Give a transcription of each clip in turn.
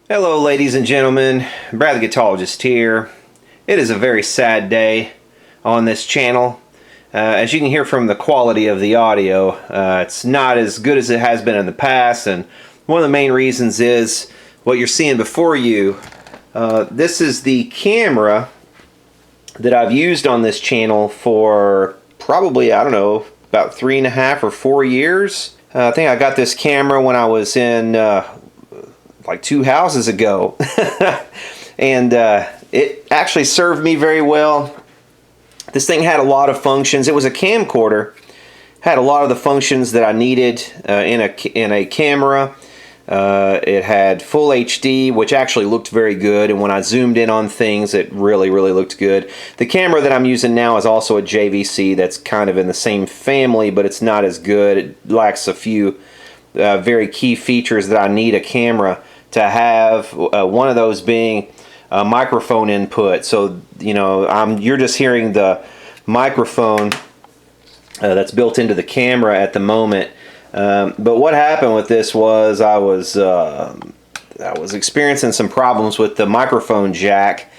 Hello ladies and gentlemen, Brad the Guitarologist here. It is a very sad day on this channel. As you can hear from the quality of the audio, it's not as good as it has been in the past, and one of the main reasons is what you're seeing before you. This is the camera that I've used on this channel for probably, I don't know, about 3.5 or 4 years. I think I got this camera when I was in like 2 houses ago. And it actually served me very well. This thing had a lot of functions. It was a camcorder. Had a lot of the functions that I needed in a camera. It had full HD, which actually looked very good, and when I zoomed in on things, it really looked good. The camera that I'm using now is also a JVC that's kind of in the same family, but it's not as good. It lacks a few very key features that I need a camera to have, one of those being a microphone input. So, you know, you're just hearing the microphone that's built into the camera at the moment. But what happened with this was I was experiencing some problems with the microphone jack,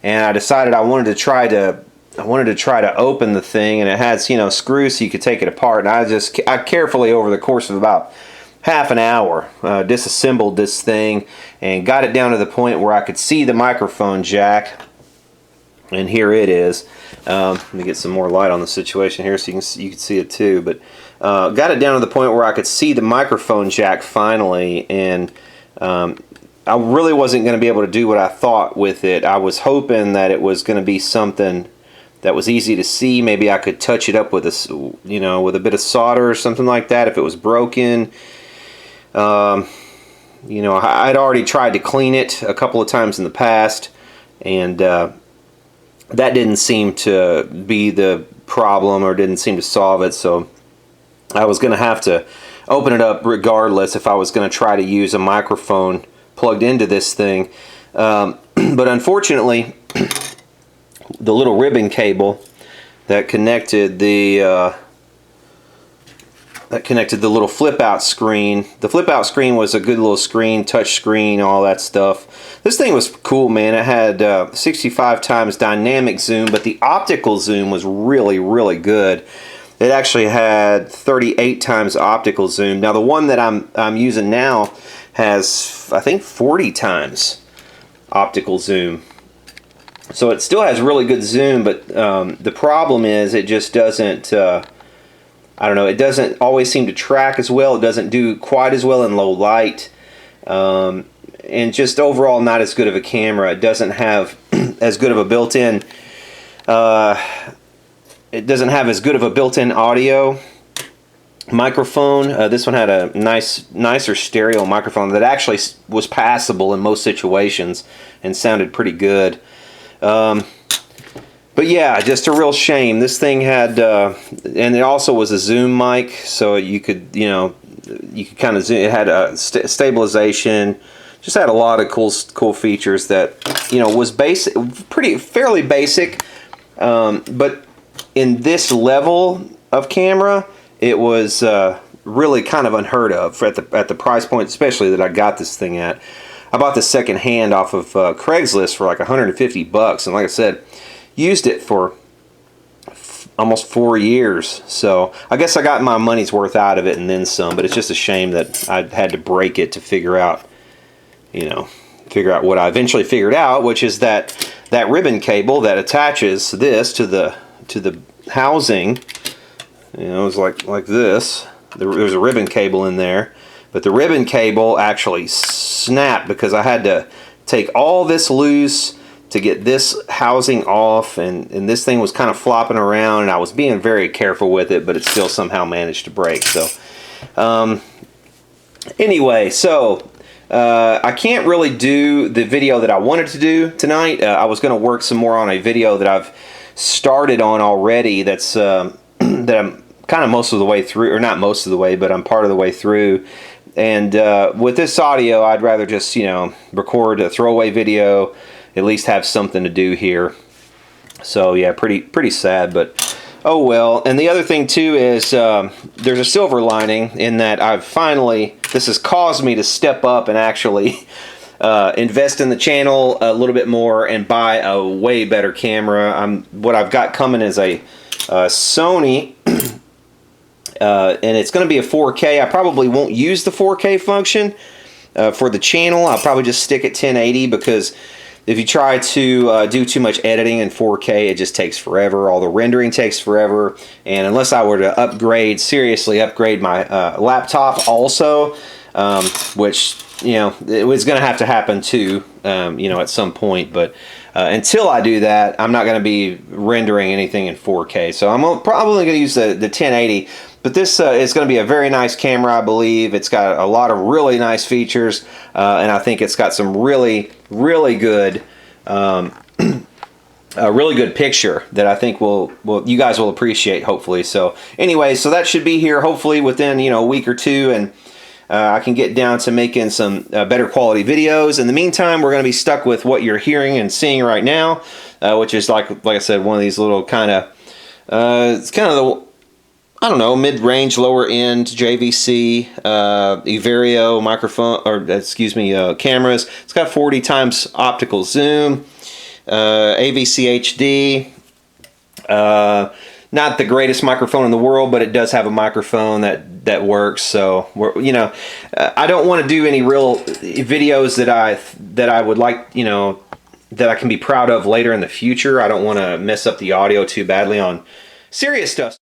and I decided I wanted to try to open the thing, and it has, you know, screws so you could take it apart. And I carefully, over the course of about half an hour, disassembled this thing and got it down to the point where I could see the microphone jack. And here it is. Let me get some more light on the situation here so you can see it too. But got it down to the point where I could see the microphone jack finally, and I really wasn't going to be able to do what I thought with it. I was hoping that it was going to be something that was easy to see. Maybe I could touch it up with with a bit of solder or something like that if it was broken. You know, I'd already tried to clean it a couple of times in the past, and that didn't seem to be the problem, or didn't seem to solve it. So I was going to have to open it up regardless if I was going to try to use a microphone plugged into this thing. But unfortunately, the little ribbon cable that connected the little flip out screen. The flip out screen was a good little screen, touch screen, all that stuff. This thing was cool, man. It had 65 times dynamic zoom, but the optical zoom was really good. It actually had 38 times optical zoom. Now the one that I'm using now has, I think, 40 times optical zoom. So it still has really good zoom, but the problem is it just doesn't, I don't know, it doesn't always seem to track as well. It doesn't do quite as well in low light. And just overall not as good of a camera. It doesn't have as good of a built-in, audio microphone. This one had a nicer stereo microphone that actually was passable in most situations and sounded pretty good. But yeah, just a real shame. This thing had, and it also was a zoom mic, so you could kind of zoom. It had a stabilization. Just had a lot of cool features that, you know, was fairly basic. But in this level of camera, it was really kind of unheard of at the price point, especially that I got this thing at. I bought this second hand off of Craigslist for like $150, and like I said, used it for almost 4 years. So I guess I got my money's worth out of it and then some, but it's just a shame that I had to break it to figure out what I eventually figured out, which is that ribbon cable that attaches this to the housing, you know, it's like this. There's a ribbon cable in there, but the ribbon cable actually snapped because I had to take all this loose to get this housing off, and this thing was kind of flopping around, and I was being very careful with it, but it still somehow managed to break. So anyway, so I can't really do the video that I wanted to do tonight. I was going to work some more on a video that I've started on already that's that I'm kind of most of the way through, or not most of the way, but I'm part of the way through. And with this audio, I'd rather just, you know, record a throwaway video, at least have something to do here. So yeah, pretty sad, but oh well. And the other thing too is there's a silver lining in that this has caused me to step up and actually invest in the channel a little bit more and buy a way better camera. What I've got coming is a Sony, and it's going to be a 4K. I probably won't use the 4K function for the channel. I'll probably just stick at 1080 because if you try to do too much editing in 4K, it just takes forever. All the rendering takes forever. And unless I were to upgrade, seriously upgrade my laptop also, which, you know, it was going to happen too, you know, at some point. But until I do that, I'm not going to be rendering anything in 4K. So I'm probably going to use the 1080. But this is going to be a very nice camera, I believe. It's got a lot of really nice features, and I think it's got some really good, a really good picture that I think you guys will appreciate, hopefully. So anyway, so that should be here hopefully within, you know, a week or two, and I can get down to making some better quality videos. In the meantime, we're going to be stuck with what you're hearing and seeing right now, which is like I said, one of these little kind of, it's kind of the, I don't know, mid-range, lower-end JVC Iverio microphone, or excuse me, cameras. It's got 40 times optical zoom, AVC HD. Not the greatest microphone in the world, but it does have a microphone that works. So you know, I don't want to do any real videos that I would like, you know, that I can be proud of later in the future. I don't want to mess up the audio too badly on serious stuff.